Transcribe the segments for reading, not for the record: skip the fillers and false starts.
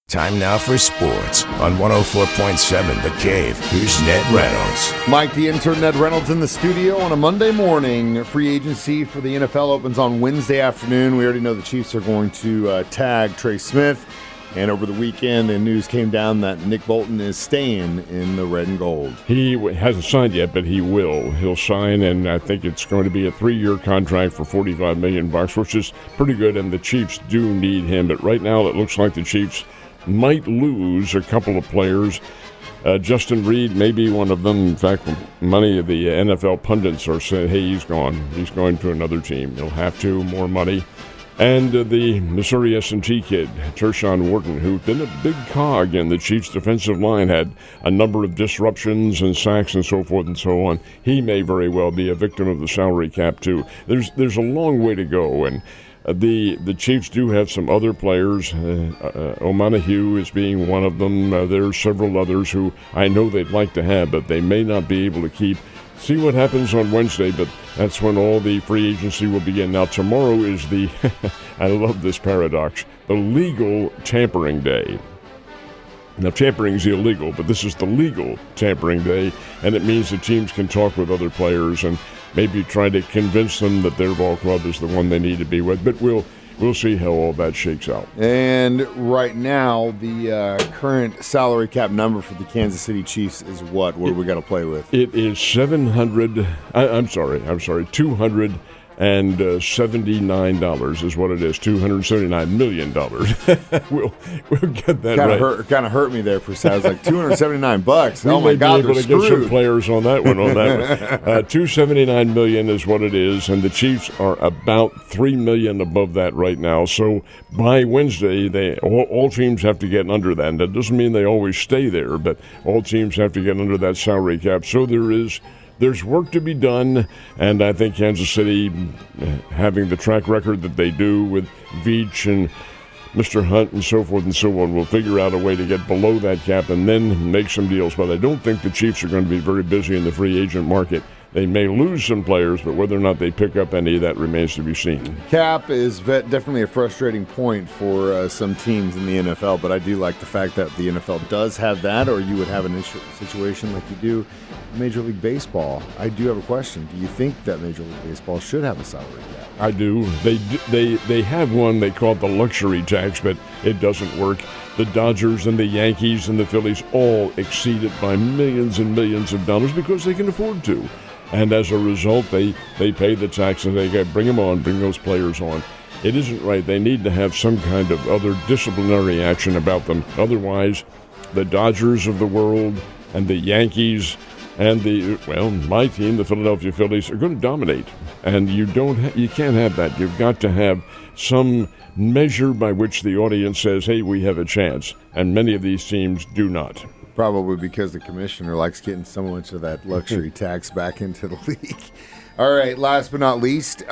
Time now for sports on 104.7 The Cave. Here's Ned Reynolds. Mike, the intern, Ned Reynolds in the studio on a Monday morning. Free agency for the NFL opens on Wednesday afternoon. We already know the Chiefs are going to tag Trey Smith. And over the weekend, the news came down that Nick Bolton is staying in the red and gold. He hasn't signed yet, but he will. He'll sign, and I think it's going to be a 3-year contract for $45 million, which is pretty good, and the Chiefs do need him. But right now, it looks like the Chiefs might lose a couple of players. Justin Reed may be one of them. In fact, many of the NFL pundits are saying, hey, he's gone. He's going to another team. He'll have to, more money. And the Missouri S&T kid, Tershawn Wharton, who's been a big cog in the Chiefs' defensive line, had a number of disruptions and sacks and so forth and so on. He may very well be a victim of the salary cap, too. There's a long way to go, and the Chiefs do have some other players. O'Manohue is being one of them. There's several others who I know they'd like to have, but they may not be able to keep. See what happens on Wednesday, but that's when all the free agency will begin. Now, tomorrow is the, I love this paradox, the legal tampering day. Now, tampering is illegal, but this is the legal tampering day, and it means that teams can talk with other players and maybe try to convince them that their ball club is the one they need to be with. But we'll see how all that shakes out. And right now, the current salary cap number for the Kansas City Chiefs is what? What do we got to play with? It is $279 is what it is. $279 million. we'll get that right. Kind of hurt me there for a second. I was like, $279. Oh my God, they're screwed. Get some players on that one. $279 million is what it is, and the Chiefs are about $3 million above that right now. So by Wednesday, all teams have to get under that. And that doesn't mean they always stay there, but all teams have to get under that salary cap. So there's work to be done, and I think Kansas City, having the track record that they do with Veach and Mr. Hunt and so forth and so on, will figure out a way to get below that cap and then make some deals. But I don't think the Chiefs are going to be very busy in the free agent market. They may lose some players, but whether or not they pick up any, that remains to be seen. Cap is definitely a frustrating point for some teams in the NFL, but I do like the fact that the NFL does have that, or you would have an situation like you do in Major League Baseball. I do have a question. Do you think that Major League Baseball should have a salary cap? I do. They have one. They call it the luxury tax, but it doesn't work. The Dodgers and the Yankees and the Phillies all exceed it by millions and millions of dollars because they can afford to. And as a result, they pay the tax and they bring them on, bring those players on. It isn't right. They need to have some kind of other disciplinary action about them. Otherwise, the Dodgers of the world and the Yankees and my team, the Philadelphia Phillies, are going to dominate. And you can't have that. You've got to have some measure by which the audience says, hey, we have a chance. And many of these teams do not. Probably because the commissioner likes getting so much of that luxury tax back into the league. All right, last but not least,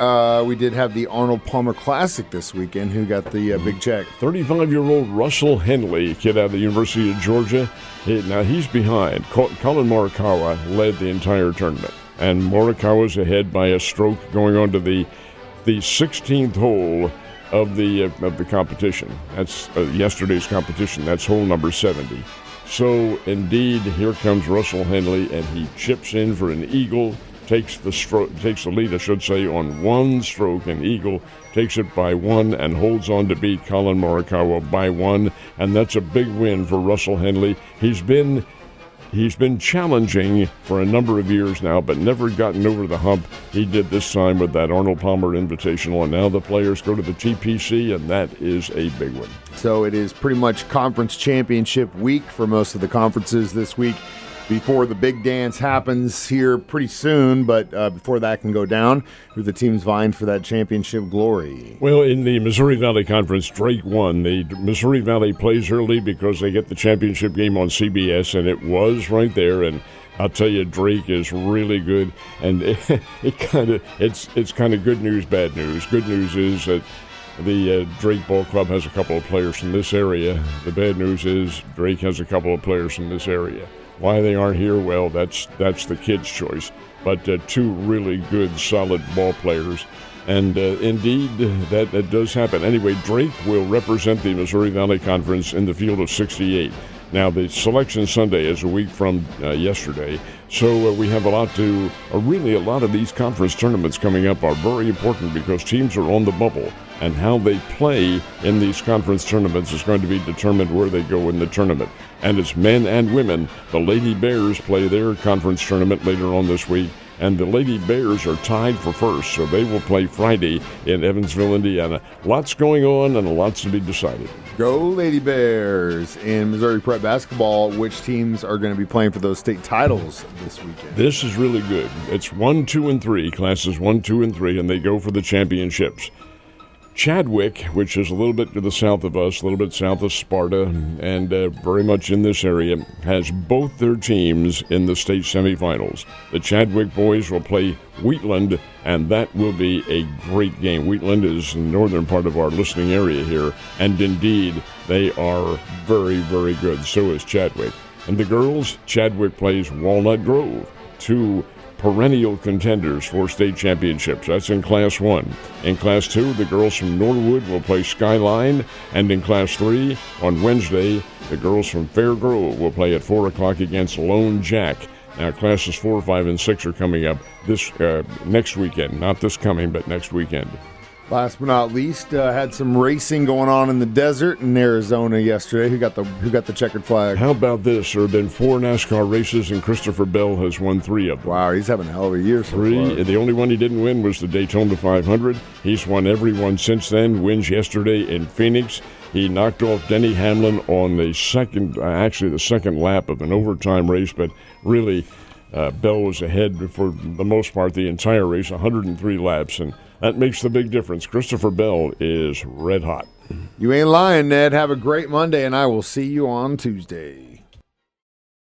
we did have the Arnold Palmer Classic this weekend. Who got the big check? 35-year-old Russell Henley, kid out of the University of Georgia. Now he's behind. Colin Morikawa led the entire tournament, and Morikawa's ahead by a stroke going on to the 16th hole of the competition. That's yesterday's competition. That's hole number 70. So, indeed, here comes Russell Henley, and he chips in for an eagle, takes the lead, I should say, on one stroke. An eagle takes it by one and holds on to beat Colin Morikawa by one, and that's a big win for Russell Henley. He's been challenging for a number of years now, but never gotten over the hump. He did this time with that Arnold Palmer Invitational, and now the players go to the TPC, and that is a big one. So it is pretty much conference championship week for most of the conferences this week before the big dance happens here pretty soon, but before that can go down, who the teams vying for that championship glory? Well, in the Missouri Valley Conference, Drake won. The Missouri Valley plays early because they get the championship game on CBS, and it was right there, and I'll tell you, Drake is really good, and it's kind of good news, bad news. Good news is that the Drake Ball Club has a couple of players from this area. The bad news is Drake has a couple of players from this area. Why they aren't here, well, that's the kid's choice. But two really good, solid ball players And indeed, that does happen. Anyway, Drake will represent the Missouri Valley Conference in the field of 68. Now, the Selection Sunday is a week from yesterday, so we have a lot of these conference tournaments coming up are very important because teams are on the bubble, and how they play in these conference tournaments is going to be determined where they go in the tournament. And it's men and women. The Lady Bears play their conference tournament later on this week, and the Lady Bears are tied for first, so they will play Friday in Evansville, Indiana. Lots going on and lots to be decided. Go Lady Bears. In Missouri Prep basketball, which teams are going to be playing for those state titles this weekend? This is really good. It's 1, 2, and 3, classes 1, 2, and 3, and they go for the championships. Chadwick, which is a little bit to the south of us, a little bit south of Sparta, and very much in this area, has both their teams in the state semifinals. The Chadwick boys will play Wheatland, and that will be a great game. Wheatland is in the northern part of our listening area here, and indeed, they are very, very good. So is Chadwick. And the girls, Chadwick plays Walnut Grove, two perennial contenders for state championships. That's in Class 1. In Class 2, the girls from Norwood will play Skyline, and in Class 3, on Wednesday, the girls from Fair Grove will play at 4 o'clock against Lone Jack. Now, Classes 4, 5, and 6 are coming up this next weekend. Not this coming, but next weekend. Last but not least, had some racing going on in the desert in Arizona yesterday. Who got the checkered flag? How about this? There have been 4 NASCAR races, and Christopher Bell has won 3 of them. Wow, he's having a hell of a year so far. The only one he didn't win was the Daytona 500. He's won every one since then. Wins yesterday in Phoenix. He knocked off Denny Hamlin on the second lap of an overtime race, but really, Bell was ahead for the most part the entire race, 103 laps, and that makes the big difference. Christopher Bell is red hot. You ain't lying, Ned. Have a great Monday, and I will see you on Tuesday.